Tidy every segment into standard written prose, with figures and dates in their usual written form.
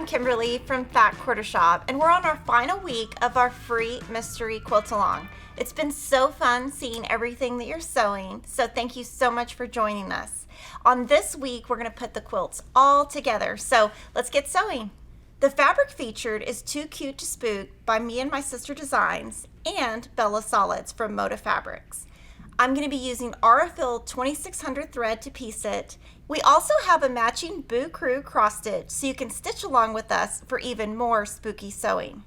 I'm Kimberly from Fat Quarter Shop, and we're on our final week of our free Mystery Quilt Along. It's been so fun seeing everything that you're sewing, so thank you so much for joining us. On this week, we're going to put the quilts all together, so let's get sewing. The fabric featured is Too Cute to Spook by Me and My Sister Designs and Bella Solids from Moda Fabrics. I'm going to be using Aurifil 2600 thread to piece it. We also have a matching Boo Crew cross stitch so you can stitch along with us for even more spooky sewing.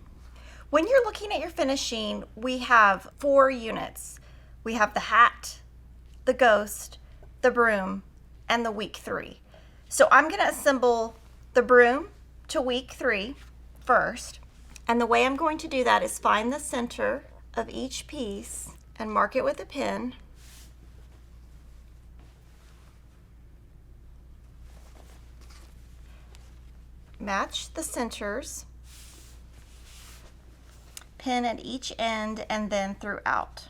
When you're looking at your finishing, we have 4 units. We have the hat, the ghost, the broom, and the week 3. So I'm going to assemble the broom to week 3 first. And the way I'm going to do that is find the center of each piece and mark it with a pin. Match the centers, pin at each end and then throughout.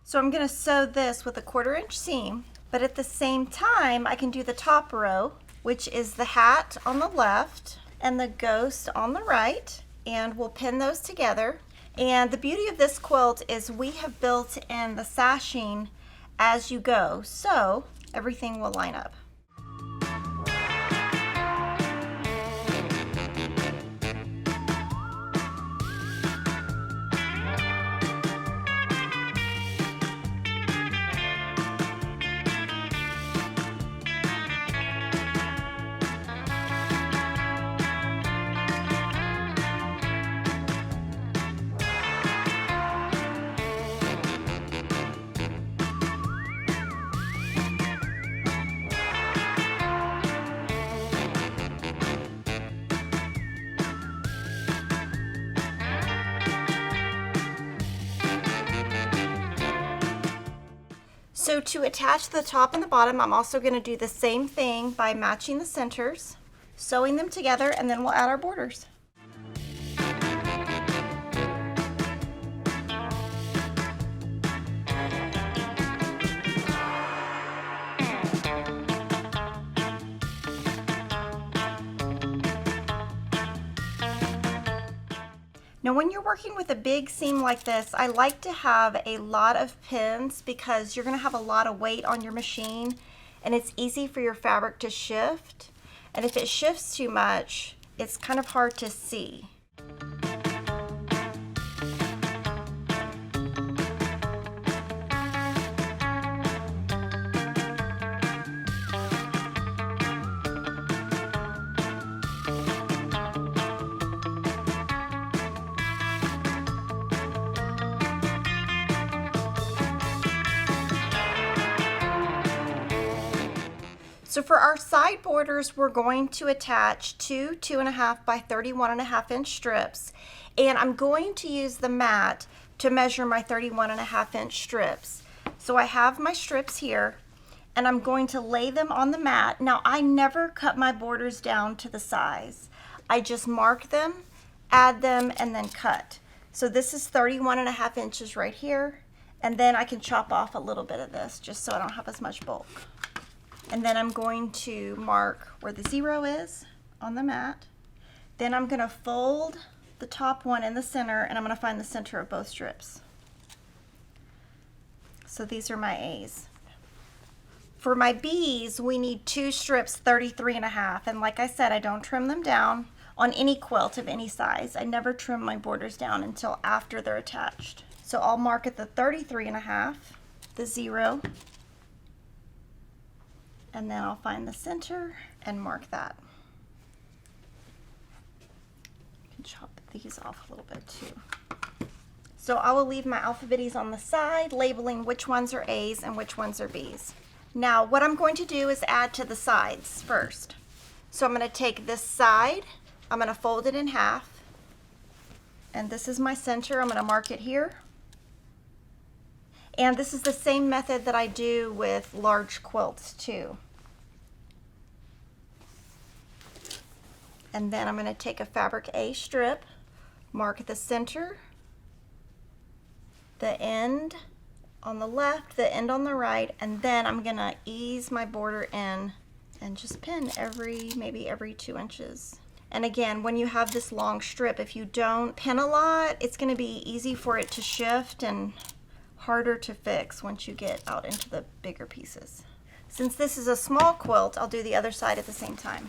So I'm going to sew this with a 1/4 inch seam, but at the same time I can do the top row, which is the hat on the left and the ghost on the right, and we'll pin those together. And the beauty of this quilt is we have built in the sashing as you go, so everything will line up. So to attach the top and the bottom, I'm also going to do the same thing by matching the centers, sewing them together, and then we'll add our borders. Now when you're working with a big seam like this, I like to have a lot of pins because you're going to have a lot of weight on your machine and it's easy for your fabric to shift. And if it shifts too much, it's kind of hard to see. So for our side borders, we're going to attach 2 2.5 by 31.5 inch strips, and I'm going to use the mat to measure my 31.5 inch strips. So I have my strips here, and I'm going to lay them on the mat. Now I never cut my borders down to the size. I just mark them, add them, and then cut. So this is 31.5 inches right here, and then I can chop off a little bit of this just so I don't have as much bulk. And then I'm going to mark where the 0 is on the mat. Then I'm going to fold the top one in the center, and I'm going to find the center of both strips. So these are my A's. For my B's, we need 2 strips 33.5, and like I said, I don't trim them down on any quilt of any size. I never trim my borders down until after they're attached. So I'll mark at the 33.5, the 0, and then I'll find the center and mark that. I can chop these off a little bit too. So I will leave my alphabetes on the side, labeling which ones are A's and which ones are B's. Now what I'm going to do is add to the sides first. So I'm going to take this side, I'm going to fold it in half, and this is my center. I'm going to mark it here. And this is the same method that I do with large quilts too. And then I'm going to take a fabric A strip, mark the center, the end, on the left, the end on the right, and then I'm gonna ease my border in and just pin maybe every 2 inches. And again, when you have this long strip, if you don't pin a lot, it's gonna be easy for it to shift and harder to fix once you get out into the bigger pieces. Since this is a small quilt, I'll do the other side at the same time.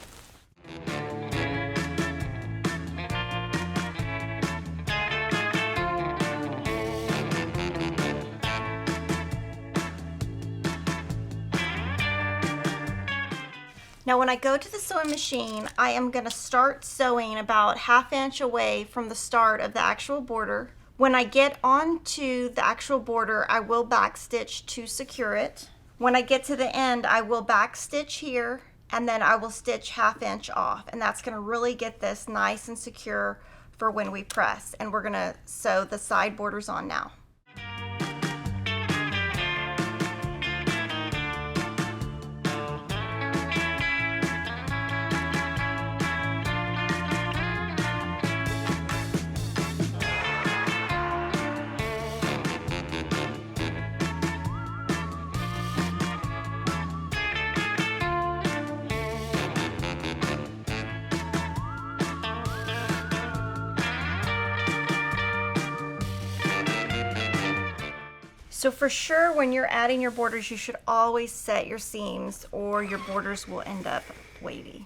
Now when I go to the sewing machine, I am going to start sewing about 1/2 inch away from the start of the actual border. When I get onto the actual border, I will backstitch to secure it. When I get to the end, I will backstitch here, and then I will stitch 1/2 inch off, and that's going to really get this nice and secure for when we press. And we're going to sew the side borders on now. So for sure, when you're adding your borders, you should always set your seams or your borders will end up wavy.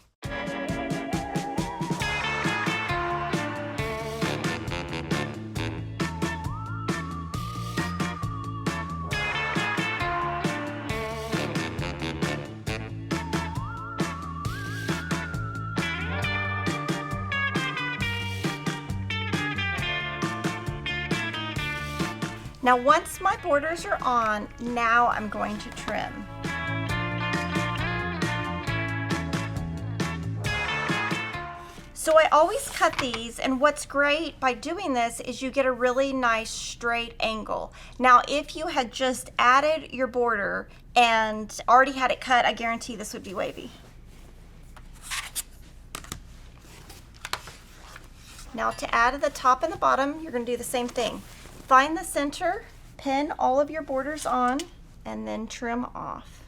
Now once my borders are on, now I'm going to trim. So I always cut these, and what's great by doing this is you get a really nice straight angle. Now if you had just added your border and already had it cut, I guarantee this would be wavy. Now to add at the top and the bottom, you're going to do the same thing. Find the center, pin all of your borders on, and then trim off.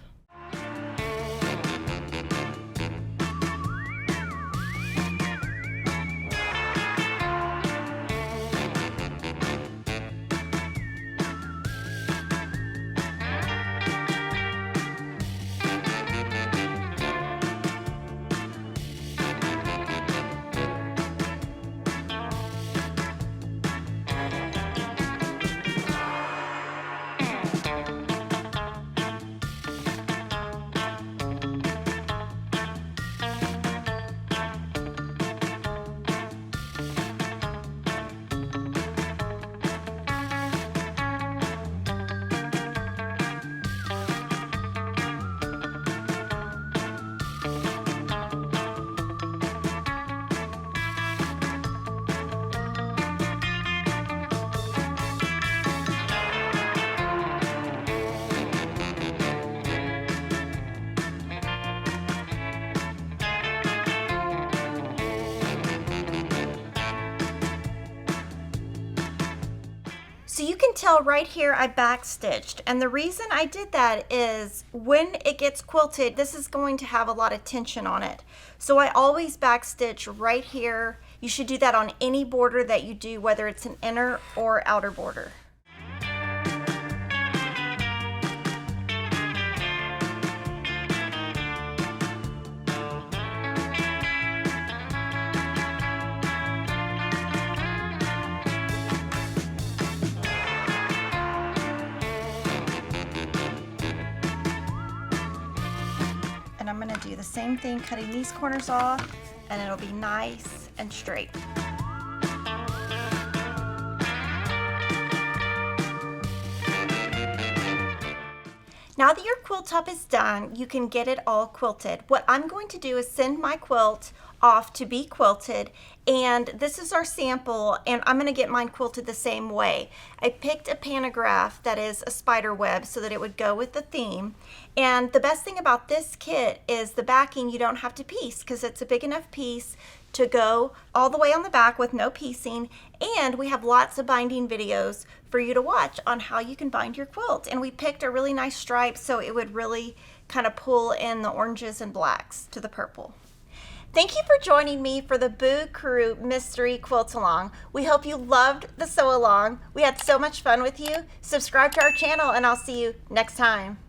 So you can tell right here I backstitched, and the reason I did that is when it gets quilted, this is going to have a lot of tension on it. So I always backstitch right here. You should do that on any border that you do, whether it's an inner or outer border. I'm going to do the same thing, cutting these corners off, and it'll be nice and straight. Now that your quilt top is done, you can get it all quilted. What I'm going to do is send my quilt off to be quilted, and this is our sample, and I'm going to get mine quilted the same way. I picked a pantograph that is a spider web so that it would go with the theme, and the best thing about this kit is the backing you don't have to piece because it's a big enough piece to go all the way on the back with no piecing, and we have lots of binding videos for you to watch on how you can bind your quilt. And we picked a really nice stripe so it would really kind of pull in the oranges and blacks to the purple. Thank you for joining me for the Boo Crew Mystery Quilt Along. We hope you loved the sew along. We had so much fun with you. Subscribe to our channel and I'll see you next time.